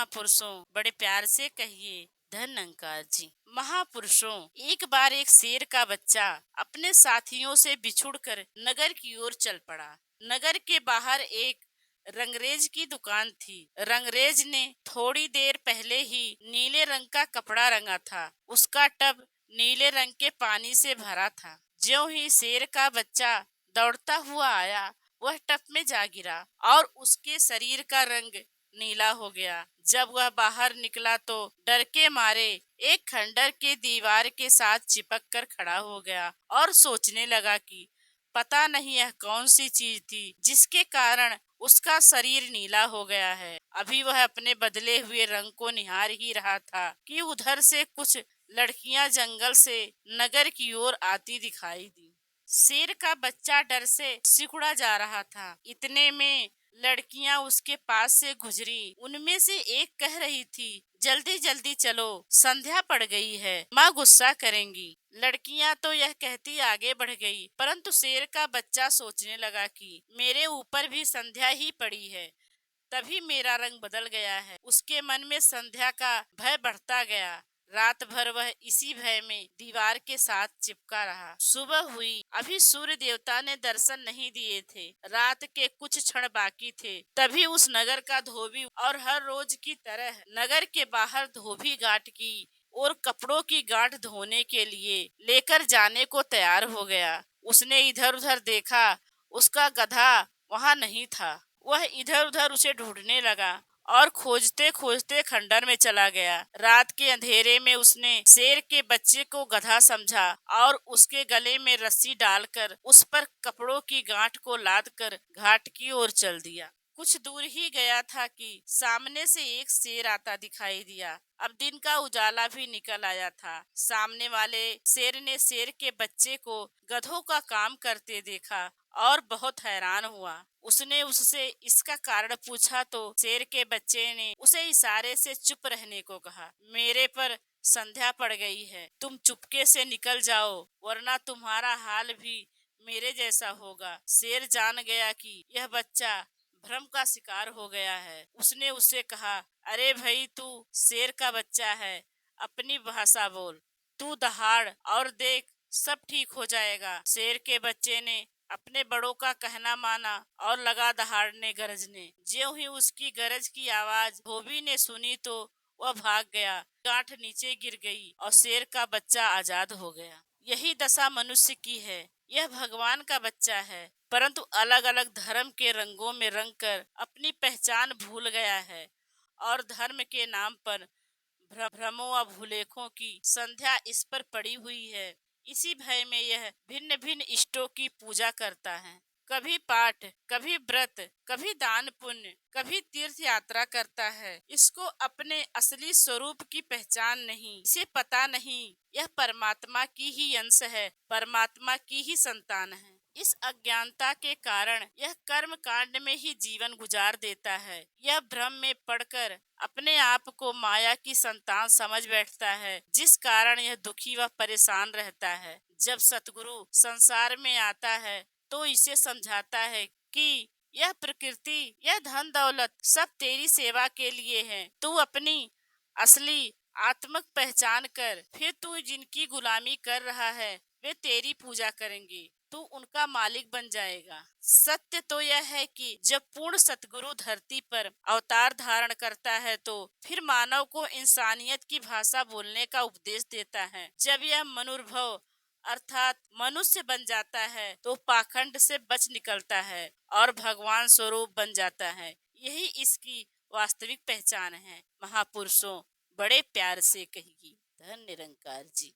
महापुरुषों बड़े प्यार से कहिए धन निरंकार जी। महापुरुषों, एक बार एक शेर का बच्चा अपने साथियों से बिछुड़कर नगर की ओर चल पड़ा। नगर के बाहर एक रंगरेज की दुकान थी। रंगरेज ने थोड़ी देर पहले ही नीले रंग का कपड़ा रंगा था। उसका टब नीले रंग के पानी से भरा था। ज्यों ही शेर का बच्चा दौड़ता हुआ आया, वह टब में जा गिरा और उसके शरीर का रंग नीला हो गया। जब वह बाहर निकला तो डर के मारे एक खंडर के दीवार के साथ चिपक कर खड़ा हो गया और सोचने लगा कि पता नहीं यह कौन सी चीज थी जिसके कारण उसका शरीर नीला हो गया है। अभी वह अपने बदले हुए रंग को निहार ही रहा था कि उधर से कुछ लड़कियां जंगल से नगर की ओर आती दिखाई दी। शेर का बच्चा डर से सिकुड़ा जा रहा था। इतने में लड़कियां उसके पास से गुजरी। उनमें से एक कह रही थी, जल्दी जल्दी चलो, संध्या पड़ गई है, माँ गुस्सा करेंगी। लड़कियां तो यह कहती आगे बढ़ गई, परंतु शेर का बच्चा सोचने लगा कि मेरे ऊपर भी संध्या ही पड़ी है, तभी मेरा रंग बदल गया है। उसके मन में संध्या का भय बढ़ता गया। रात भर वह इसी भय में दीवार के साथ चिपका रहा। सुबह हुई, अभी सूर्य देवता ने दर्शन नहीं दिए थे। रात के कुछ क्षण बाकी थे। तभी उस नगर का धोबी और हर रोज की तरह नगर के बाहर धोबी घाट की और कपड़ों की गांठ धोने के लिए लेकर जाने को तैयार हो गया। उसने इधर उधर देखा, उसका गधा वहाँ नहीं था। वह इधर उधर उसे ढूंढने लगा और खोजते खोजते खंडर में चला गया। रात के अंधेरे में उसने शेर के बच्चे को गधा समझा और उसके गले में रस्सी डालकर उस पर कपड़ों की गांठ को लादकर घाट की ओर चल दिया। कुछ दूर ही गया था कि सामने से एक शेर आता दिखाई दिया। अब दिन का उजाला भी निकल आया था। सामने वाले शेर ने शेर के बच्चे को गधों का काम करते देखा और बहुत हैरान हुआ। उसने उससे इसका कारण पूछा तो शेर के बच्चे ने उसे इशारे से चुप रहने को कहा। मेरे पर संध्या पड़ गई है, तुम चुपके से निकल जाओ, वरना तुम्हारा हाल भी मेरे जैसा होगा। शेर जान गया कि यह बच्चा भ्रम का शिकार हो गया है। उसने उससे कहा, अरे भाई, तू शेर का बच्चा है, अपनी भाषा बोल, तू दहाड़ और देख, सब ठीक हो जाएगा। शेर के बच्चे ने अपने बड़ों का कहना माना और लगा दहाड़ने गरजने। ज्यों ही उसकी गरज की आवाज धोबी ने सुनी तो वह भाग गया। गांठ नीचे गिर गई और शेर का बच्चा आजाद हो गया। यही दशा मनुष्य की है। यह भगवान का बच्चा है, परंतु अलग अलग धर्म के रंगों में रंग कर अपनी पहचान भूल गया है और धर्म के नाम पर भ्रमों व भूलेखों की संध्या इस पर पड़ी हुई है। इसी भय में यह भिन्न भिन्न इष्टों की पूजा करता है। कभी पाठ, कभी व्रत, कभी दान पुण्य, कभी तीर्थ यात्रा करता है। इसको अपने असली स्वरूप की पहचान नहीं, इसे पता नहीं यह परमात्मा की ही अंश है, परमात्मा की ही संतान है। इस अज्ञानता के कारण यह कर्म कांड में ही जीवन गुजार देता है। यह भ्रम में पड़कर अपने आप को माया की संतान समझ बैठता है, जिस कारण यह दुखी व परेशान रहता है। जब सतगुरु संसार में आता है तो इसे समझाता है कि यह प्रकृति, यह धन दौलत सब तेरी सेवा के लिए है। तू अपनी असली आत्मक पहचान कर, फिर तू जिनकी गुलामी कर रहा है वे तेरी पूजा करेंगे, तू उनका मालिक बन जाएगा। सत्य तो यह है कि जब पूर्ण सतगुरु धरती पर अवतार धारण करता है तो फिर मानव को इंसानियत की भाषा बोलने का उपदेश देता है। जब यह मनुर्भव अर्थात मनुष्य बन जाता है तो पाखंड से बच निकलता है और भगवान स्वरूप बन जाता है। यही इसकी वास्तविक पहचान है। महापुरुषों, बड़े प्यार से कहिए धन निरंकार जी।